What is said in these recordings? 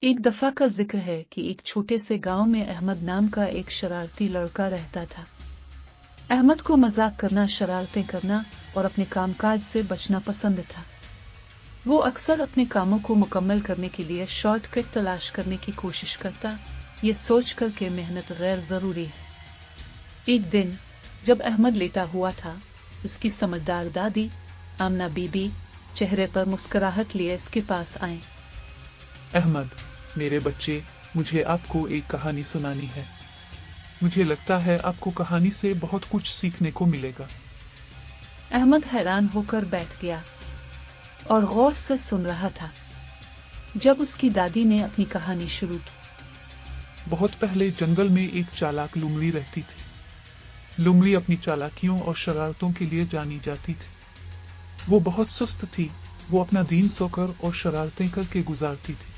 एक दफा का जिक्र है कि एक छोटे से गांव में अहमद नाम का एक शरारती लड़का रहता था। अहमद को मजाक करना, शरारतें करना और अपने कामकाज से बचना पसंद था। वो अक्सर अपने कामों को मुकम्मल करने के लिए शॉर्टकट तलाश करने की कोशिश करता, ये सोचकर कि मेहनत गैर जरूरी है। एक दिन जब अहमद लेटा हुआ था, उसकी समझदार दादी आमना बीबी चेहरे पर मुस्कुराहट लिए इसके पास आए। अहमद, मेरे बच्चे, मुझे आपको एक कहानी सुनानी है। मुझे लगता है आपको कहानी से बहुत कुछ सीखने को मिलेगा। अहमद हैरान होकर बैठ गया और गौर से सुन रहा था। जब उसकी दादी ने अपनी कहानी शुरू की। बहुत पहले जंगल में एक चालाक लुमड़ी रहती थी। लुमड़ी अपनी चालाकियों और शरारतों के लिए जानी जाती थी। वो बहुत सुस्त थी। वो अपना दिन सोकर और शरारतें करके गुजारती थी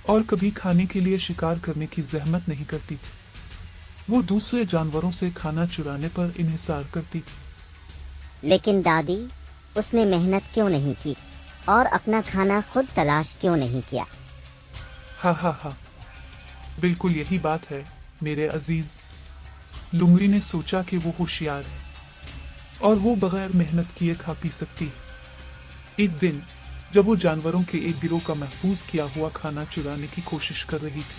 और कभी खाने के लिए शिकार करने की जहमत नहीं करती थी। वो दूसरे जानवरों से खाना चुराने पर इन्हिसार करती थी। लेकिन दादी, उसने मेहनत क्यों नहीं की और अपना खाना खुद तलाश क्यों नहीं किया? हा, बिल्कुल यही बात है मेरे अजीज। लुमड़ी ने सोचा कि वो होशियार है और वो बगैर मेहनत किए खा पी सकती है। एक दिन जब वो जानवरों के एक गिरोह का महफूज किया हुआ खाना चुराने की कोशिश कर रही थी,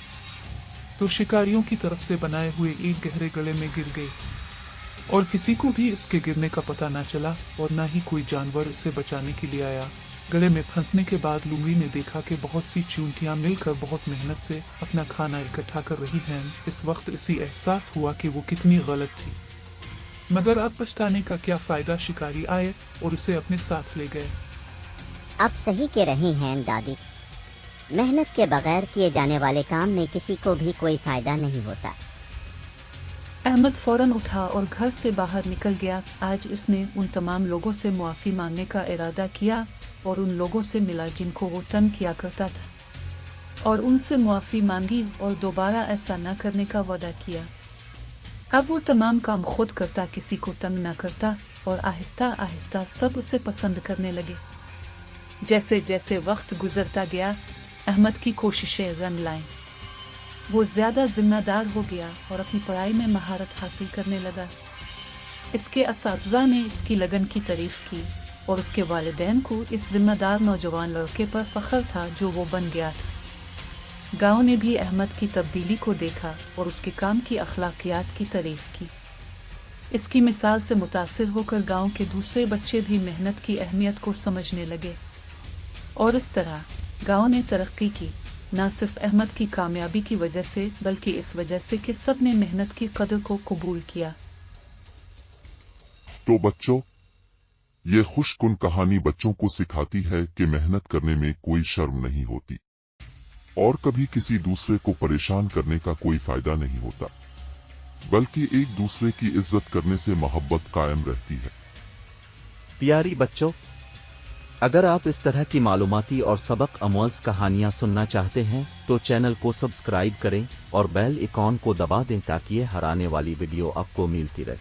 तो शिकारियों की तरफ से बनाए हुए एक गहरे गड्ढे में गिर गई और किसी को भी इसके गिरने का पता न चला और न ही कोई जानवर इसे बचाने के लिए आया। गड्ढे में फंसने के बाद लुमड़ी ने देखा कि बहुत सी चींटियां मिलकर बहुत मेहनत से अपना खाना इकट्ठा कर रही हैं। इस वक्त इसे एहसास हुआ कि वो कितनी गलत थी, मगर अब पछताने का क्या फायदा। शिकारी आए और उसे अपने साथ ले गए। आप सही कह रही हैं दादी, मेहनत के बगैर किए जाने वाले काम में किसी को भी कोई फायदा नहीं होता। अहमद फौरन उठा और घर से बाहर निकल गया। आज इसने उन तमाम लोगों से मुआफी मांगने का इरादा किया और उन लोगों से मिला जिनको वो तंग किया करता था और उनसे मुआफी मांगी और दोबारा ऐसा न करने का वादा किया। अब वो तमाम काम खुद करता, किसी को तंग न करता और आहिस्ता आहिस्ता सब उसे पसंद करने लगे। जैसे जैसे वक्त गुजरता गया, अहमद की कोशिशें रंग लाईं। वो ज्यादा जिम्मेदार हो गया और अपनी पढ़ाई में महारत हासिल करने लगा। इसके असातिज़ा ने इसकी लगन की तारीफ की और उसके वालिदैन को इस जिम्मेदार नौजवान लड़के पर फख्र था जो वो बन गया था। गांव ने भी अहमद की तब्दीली को देखा और उसके काम की अखलाकियात की तारीफ की। इसकी मिसाल से मुतासिर होकर गांव के दूसरे बच्चे भी मेहनत की अहमियत को समझने लगे और इस तरह गांव ने तरक्की की, न सिर्फ अहमद की कामयाबी की वजह से बल्कि इस वजह से कि सब ने मेहनत की कदर को कबूल किया। तो बच्चों, ये खुशकुन कहानी बच्चों को सिखाती है कि मेहनत करने में कोई शर्म नहीं होती और कभी किसी दूसरे को परेशान करने का कोई फायदा नहीं होता, बल्कि एक दूसरे की इज्जत करने से मोहब्बत कायम रहती है। प्यारी बच्चों, अगर आप इस तरह की मालूमाती और सबक आमोज़ कहानियां सुनना चाहते हैं तो चैनल को सब्सक्राइब करें और बेल आइकॉन को दबा दें ताकि हर आने वाली वीडियो आपको मिलती रहे।